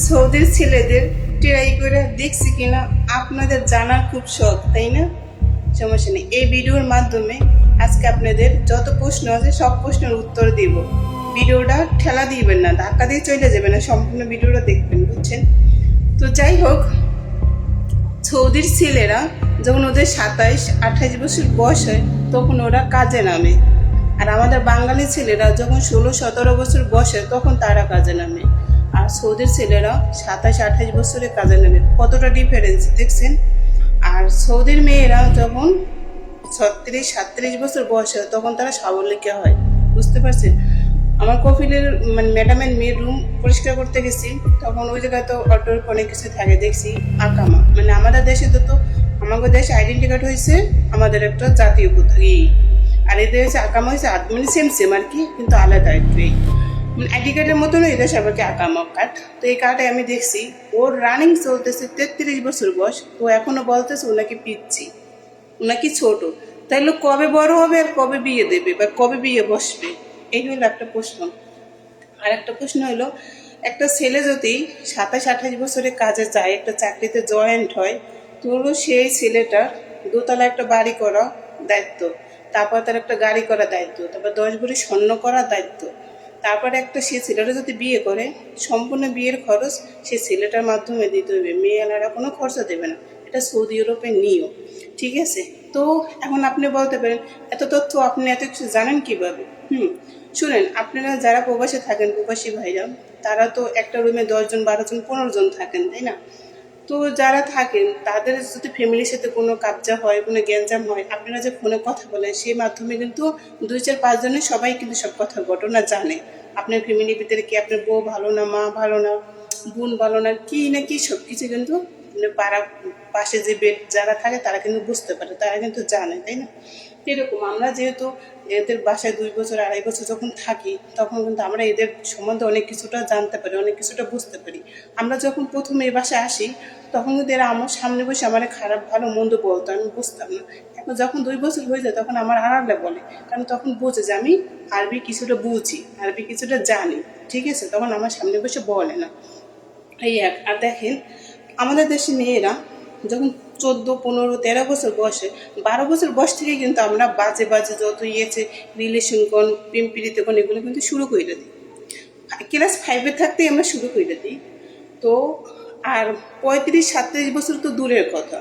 সৌদির ছেলেদের ট্রাই করে দেখছি কিনা আপনাদের জানার খুব শখ, তাই না? সমস্যা নেই, এই ভিডিওর মাধ্যমে আজকে আপনাদের যত প্রশ্ন আছে সব প্রশ্নের উত্তর দিব। ভিডিওটা ঠেলা দিবেন না, ধাক্কা দিয়ে চলে যাবেন না, সম্পূর্ণ ভিডিওটা দেখবেন, বুঝছেন? তো যাই হোক, সৌদির ছেলেরা যখন ওদের 27-28 বছর বয়স হয় তখন ওরা কাজে নামে, আর আমাদের বাঙালি ছেলেরা যখন 16-17 বছর বয়স হয় তখন তারা কাজে নামে। আর সৌদির ছেলেরা 27-28 বছরে কাজে নামে, কতটা ডিফারেন্স দেখছেন? আর সৌদির মেয়েরা যখন 36-37 বছর বয়স হয় তখন তারা সাবলীকে হয়, বুঝতে পারছেন? আমার কফিলের মানে ম্যাডামের মেয়ের রুম পরিষ্কার করতে গেছি, তখন ওই জায়গায় তো অটোর অনেক কিছু থাকে, দেখছি আকামা, মানে আমাদের দেশে তো আমাদের দেশে আইডেন্টি কার্ড হয়েছে আমাদের একটা জাতীয় আর এদের হচ্ছে আকামা হয়েছে মানে সেম সেম আর কি, কিন্তু আলাদা একটু। এই মানে আইডি কার্ডের মতন এদের সবাইকে আকামা কার্ড। তো এই কার্ডে আমি দেখছি ওর রানিং চলতেছে 33 বছর বয়স, ও এখনো বলতেছে ওনাকে পিচ্ছি, ওনাকে ছোট। তাইলে কবে বড় হবে আর কবে বিয়ে দেবে বা কবে বিয়ে বসবে, এই হলো একটা প্রশ্ন। আর একটা প্রশ্ন হলো, একটা ছেলে যদি 27-28 বছরে কাজে যায়, একটা চাকরিতে জয়েন্ট হয়, তো হলো সেই ছেলেটার দোতলা একটা বাড়ি করা দায়িত্ব, তারপর তার একটা গাড়ি করা দায়িত্ব, তারপর 10 ভরি স্বর্ণ করার দায়িত্ব, তারপরে একটা সে ছেলেটা যদি বিয়ে করে সম্পূর্ণ বিয়ের খরচ সে ছেলেটার মাধ্যমে দিতে হবে, মেয়েরা কোনো খরচা দেবে না। এটা সৌদি ইউরোপের নিয়ম, ঠিক আছে? তো এখন আপনি বলতে পারেন এত তথ্য আপনি এত কিছু জানেন কিভাবে? শুনেন, আপনারা যারা প্রবাসে থাকেন, প্রবাসী ভাইরা, তারা তো একটা রুমে 10 জন 12 জন 15 জন থাকেন, তাই না? তো যারা থাকেন তাদের যদি ফ্যামিলির সাথে কোনো কাবজা হয়, কোনো গ্যাঞ্জাম হয়, আপনারা যে ফোনে কথা বলেন সেই মাধ্যমে কিন্তু 2-4-5 জনের সবাই কিন্তু সব কথা ঘটনা জানে। আপনার ফ্যামিলির ভিতরে কি আপনার বউ ভালো না, মা ভালো না, বোন ভালো না, কি না কি সব কিছু কিন্তু পাড়া পাশে যে বেড যারা থাকে তারা কিন্তু বুঝতে পারে, তারা কিন্তু জানে, তাই না? এরকম আমরা যেহেতু এদের বাসায় 2 বছর 2.5 বছর যখন থাকি তখন কিন্তু আমরা এদের সম্বন্ধে অনেক কিছুটা জানতে পারি, অনেক কিছুটা বুঝতে পারি। আমরা যখন প্রথমে এই বাসায় আসি তখন কিন্তু এরা আমার সামনে বসে আমার খারাপ ভালো মন্দ বলতো, আমি বুঝতাম না। এখন যখন 2 বছর হয়ে যায় তখন আমার আড়ালে বলে, কারণ তখন বোঝে যে আমি আরবি কিছুটা বুঝি, আরবি কিছুটা জানি, ঠিক আছে? তখন আমার সামনে বসে বলে না, এই এক। আর দেখেন, আমাদের দেশের মেয়েরা যখন 14-15-13 বছর বয়সে, 12 বছর বয়স থেকে কিন্তু আমরা বাজে বাজে যত ইয়েছে রিলেশন কোন প্রেমপিরিতে কোন এগুলো কিন্তু শুরু করে দিই। ক্লাস 5-এ থাকতেই আমরা শুরু করে দিই। তো আর 35-37 বছর তো দূরের কথা,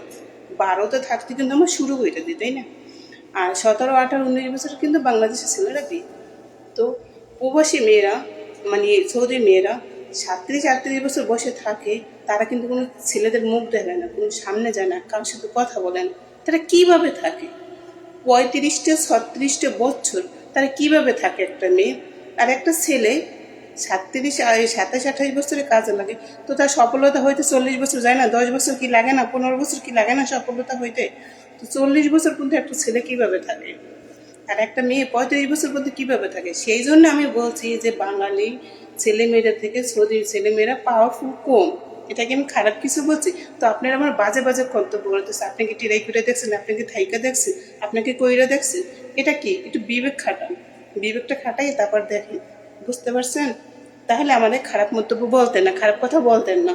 12তে থাকতে কিন্তু আমরা শুরু করে দিই, তাই না? আর 17-18-19 বছর কিন্তু বাংলাদেশের ছেলেরা বিয়ে। তো প্রবাসী মেয়েরা মানে সৌদি মেয়েরা 37-38 বছর বসে থাকে, তারা কিন্তু কোনো ছেলেদের মুখ দেখে না, কোনো সামনে যায় না, কারোর সাথে কথা বলে না। তারা কীভাবে থাকে 35-36 বছর, তারা কীভাবে থাকে একটা মেয়ে? আর একটা ছেলে 27-28 বছরে কাজে লাগে, তো তার সফলতা হইতে 40 বছর যায় না? 10 বছর কি লাগে না? 15 বছর কি লাগে না সফলতা হইতে? তো 40 বছর পর্যন্ত একটা ছেলে কীভাবে থাকে, আর একটা মেয়ে 35 বছর পর্যন্ত কীভাবে থাকে? সেই জন্য আমি বলছি যে বাঙালি ছেলেমেয়েরা থেকে সৌদির ছেলেমেয়েরা পাওয়ারফুল কম। এটাকে আমি খারাপ কিছু বলছি? তো আপনারা আমার বাজে বাজে কর্তব্য করতেছে, আপনি কি টিরাই করে দেখছেন, আপনি কি থাইকা দেখছেন, আপনাকে কইরা দেখছেন? এটা কি? একটু বিবেক খাটান, বিবেকটা খাটাই তারপর দেখেন, বুঝতে পারছেন? তাহলে আমাদের খারাপ মন্তব্য বলতেন না, খারাপ কথা বলতেন না।